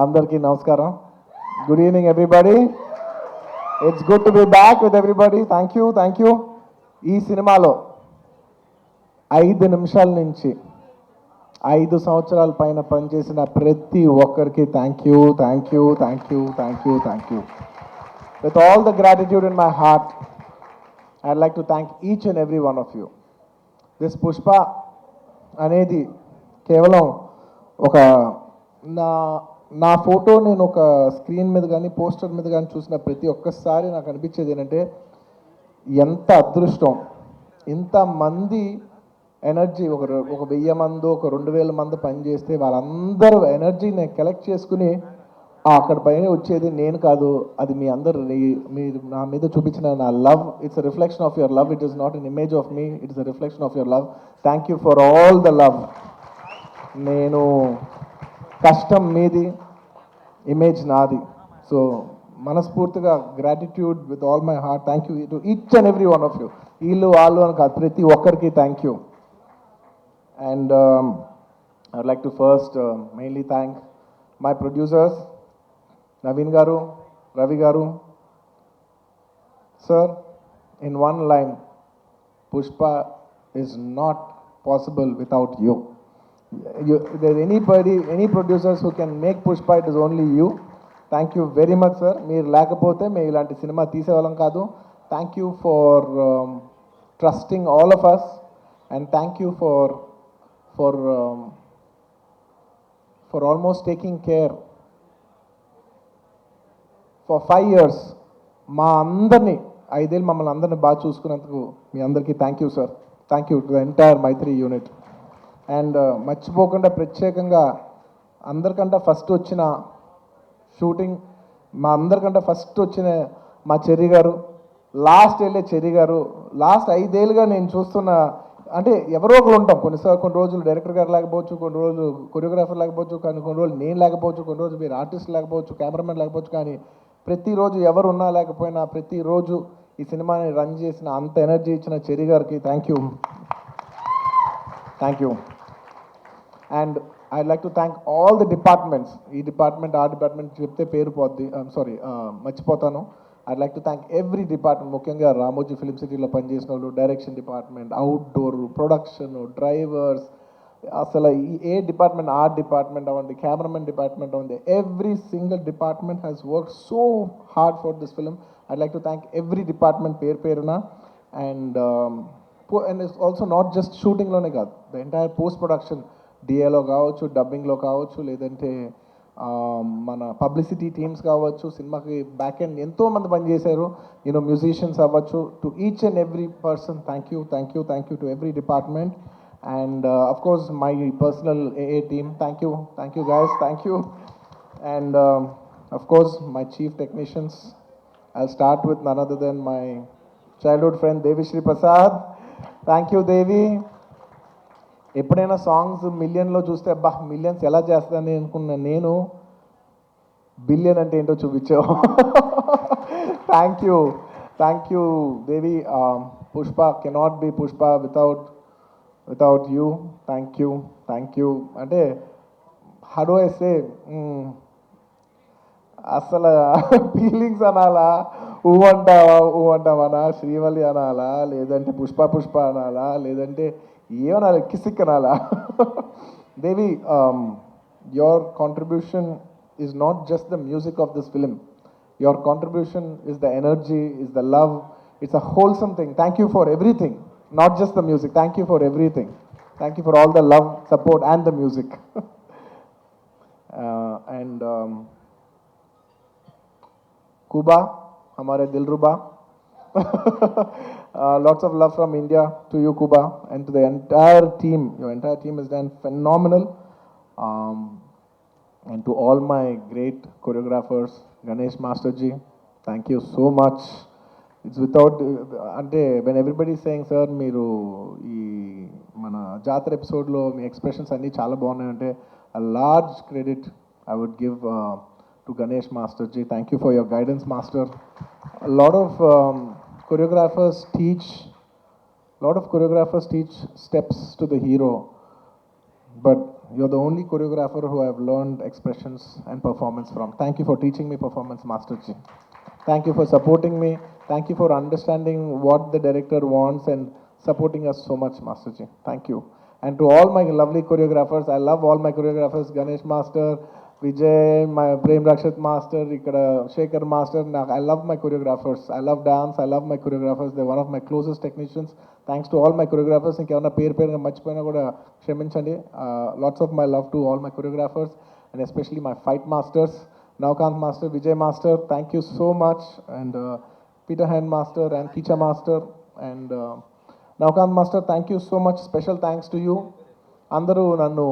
అందరికీ నమస్కారం. Good evening everybody. It's good to be back with everybody. Thank you. ఈ సినిమాలో 5 నిమిషాల నుంచి 5 సంవత్సరాల పైన పనిచేసిన ప్రతి ఒక్కరికి thank you. With all the gratitude in my heart, I'd like to thank each and every one of you. This Pushpa అనేది కేవలం ఒక నా నా ఫోటో నేను ఒక స్క్రీన్ మీద కానీ పోస్టర్ మీద కానీ చూసిన ప్రతి ఒక్కసారి నాకు అనిపించేది ఏంటంటే ఎంత అదృష్టం, ఇంతమంది ఎనర్జీ, ఒక 1000 మంది, ఒక 2000 మంది పనిచేస్తే వాళ్ళందరూ ఎనర్జీని కలెక్ట్ చేసుకుని అక్కడ పైన వచ్చేది నేను కాదు, అది మీ అందరు మీరు నా మీద చూపించిన నా love. It's a reflection of your love. It is not an image of me, it is a reflection of your love. Thank you for all the love. నేను కష్టం మీది, ఇమేజ్ నాది. సో మనస్ఫూర్తిగా gratitude with all my heart. Thank you to each and every one of you. వీళ్ళు వాళ్ళు అని కాదు, ప్రతి ఒక్కరికి thank you. And I would like to first mainly thank my producers Naveen గారు, రవి గారు. Sir, in one line, Pushpa is not possible without you. If there's any producers who can make Pushpa, it is only you. Thank you very much, sir. మీరు లేకపోతే మేము ఇలాంటి cinema తీసేవాళ్ళం కాదు. Thank you for trusting all of us, and thank you for almost taking care for 5 years. మా అందరినీ 5 ఏళ్ళు మమ్మల్ని అందరినీ బాగా చూసుకున్నందుకు మీ అందరికీ thank you sir. Thank you to the entire Mythri unit. And మర్చిపోకుండా ప్రత్యేకంగా అందరికంటే ఫస్ట్ వచ్చిన షూటింగ్, మా అందరికంటే ఫస్ట్ వచ్చిన మా చెర్రి గారు, లాస్ట్ వెళ్ళే చెర్రి గారు. లాస్ట్ 5 ఏళ్ళుగా నేను చూస్తున్న, అంటే ఎవరో ఒకరు ఉంటాం, కొన్ని రోజులు డైరెక్టర్ గారు లేకపోవచ్చు, కొన్ని రోజులు కొరియోగ్రాఫర్ లేకపోవచ్చు, కానీ కొన్ని రోజులు నేను లేకపోవచ్చు, కొన్ని రోజులు మీరు ఆర్టిస్ట్ లేకపోవచ్చు, కెమెరామెన్ లేకపోవచ్చు, కానీ ప్రతిరోజు ఎవరు ఉన్నా లేకపోయినా ప్రతిరోజు ఈ సినిమాని రన్ చేసిన, అంత ఎనర్జీ ఇచ్చిన చెర్రి గారికి thank you. And I like to thank all the departments. ఈ డిపార్ట్మెంట్ ఆ డిపార్ట్మెంట్ చెప్తే పేరు పోద్ది, మర్చిపోతాను. I like to thank every department, ముఖ్యంగా రామోజీ ఫిలిం సిటీలో పనిచేసిన వాళ్ళు, direction department, outdoor, production, drivers, అసలు ఏ డిపార్ట్మెంట్, ఆర్ట్ డిపార్ట్మెంట్ అవ్వండి, కెమెరామెన్ డిపార్ట్మెంట్ అవ్వండి, every single department has work so hard for this film. I like to thank every department పేరున. And it's also not just షూటింగ్లోనే కాదు, the entire post production, డిఏలో కావచ్చు, డబ్బింగ్లో కావచ్చు, లేదంటే మన పబ్లిసిటీ టీమ్స్ కావచ్చు, సినిమాకి బ్యాక్ ఎండ్ ఎంతోమంది పనిచేశారు, యూనో మ్యూజిషియన్స్ అవ్వచ్చు. To each and every person thank you to every department. And of course my personal AA team, thank you guys, thank you. And of course my chief technicians, I'll start with none other than my childhood friend Devi Shri Prasad. Thank you Devi. ఎప్పుడైనా songs మిలియన్లో చూస్తే అబ్బా millions ఎలా చేస్తానని అనుకున్నా, నేను billion అంటే ఏంటో చూపించావు. Thank you Devi. Pushpa cannot be Pushpa without you. Thank you. అంటే how do I say, అసలు ఫీలింగ్స్ అనాలా, ఊ అంటావనా, శ్రీవల్లి అనాలా, లేదంటే పుష్ప అనాలా, లేదంటే ఏమనాలి, కిసిక్ అనాలా. Devi, your contribution is not just the music of this film. Your contribution is the energy, is the love. It's a wholesome thing. Thank you for everything. Not just the music. Thank you for everything. Thank you for all the love, support, and the music. And Kuba, hamare Dilruba. Lots of love from India to you, Kuba, and to the entire team. Your entire team has done phenomenal. And to all my great choreographers, Ganesh Masterji, thank you so much. It's without, అంటే when everybody is saying sir మీరు ఈ మన జాతర ఎపిసోడ్లో మీ expressions అన్నీ చాలా బాగున్నాయి అంటే, a large credit I would give to Ganesh Masterji. Thank you for your guidance, Master. A lot of choreographers teach steps to the hero, but you're the only choreographer who I've learned expressions and performance from. Thank you for teaching me performance, Master Ji. Thank you for supporting me. Thank you for understanding what the director wants and supporting us so much, Master Ji. Thank you. And to all my lovely choreographers, I love all my choreographers, Ganesh Master, Vijay, my Prem Rakshat Master, Ikkada Shekhar Master. I love my choreographers. I love dance. I love my choreographers. They're one of my closest technicians. Thanks to all my choreographers. ఇంకేమన్నా పేరుగా మర్చిపోయినా కూడా క్షమించండి. Lots of my love to all my choreographers and especially my fight masters. Navkant Master, Vijay Master, thank you so much. And Peter Hand Master and Kicha Master. And Navkant Master, thank you so much. Special thanks to you. అందరూ నన్ను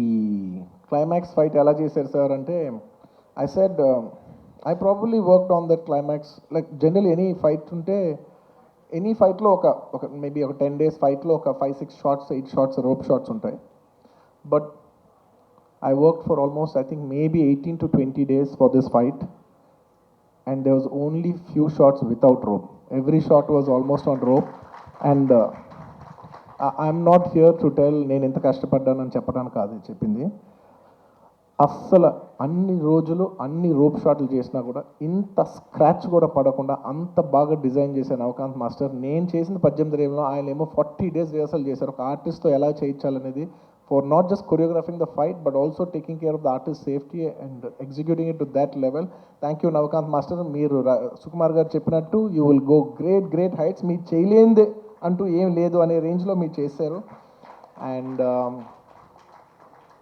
ఈ climax fight ఎలా చేశారు sir అంటే I said I probably worked on that climax like general any fight ఉంటే any ఫైట్లో ఒక maybe ఒక 10 days ఫైట్లో ఒక 5-6 షార్ట్స్ 8 షార్ట్స్ రోప్ షార్ట్స్ ఉంటాయి. But I worked for almost, I think, maybe 18 to 20 days for this fight. And there was only few shots without rope. Every shot was almost on rope. And I'm not here to tell నేను ఎంత కష్టపడ్డానని చెప్పడానికి కాదు చెప్పింది. అస్సలు అన్ని రోజులు అన్ని rope షాట్లు చేసినా కూడా ఇంత స్క్రాచ్ కూడా పడకుండా అంత బాగా డిజైన్ చేశాను నవకాంత్ మాస్టర్. నేను చేసిన 18 రేవులో ఆయన ఏమో 40 days రిహర్సల్ చేశారు ఒక ఆర్టిస్ట్తో ఎలా చేయించాలనేది. For not just choreographing the fight, but also taking care of the artist's safety and executing it to that level. Thank you, Navkant Master. Meer Sukumar garu cheppinattu, you will go great heights. Mee cheyalende antu em ledu ane range lo meer chesaru.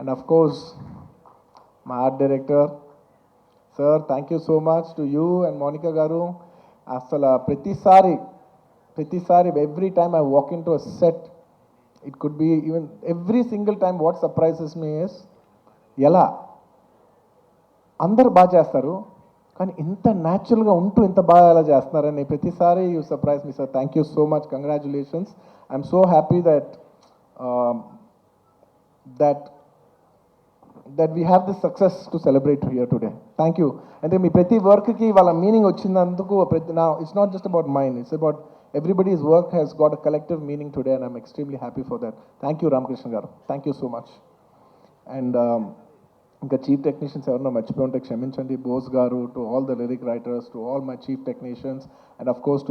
And of course, my art director, sir, thank you so much to you and Monica garu. Asala pratisari, every time I walk into a set, it could be even every single time what surprises me is ఎలా అందరు బాగా చేస్తారు కానీ ఇంత న్యాచురల్గా ఉంటూ ఇంత బాగా ఎలా చేస్తున్నారని ప్రతిసారి you surprise me sir. Thank you so much, congratulations. I'm so happy that we have this success to celebrate here today. Thank you. అంటే మీ ప్రతి వర్క్కి వాళ్ళ మీనింగ్ వచ్చినందుకు నా it's not just about mind, it's about everybody's work has got a collective meaning today and I'm extremely happy for that. Thank you, Ramakrishna garu. Thank you so much. And ఇంకా chief technicians ఎవరన్నా మర్చిపోయి ఉంటే క్షమించండి. బోస్ గారు, to all the lyric writers, to all my chief technicians, and of course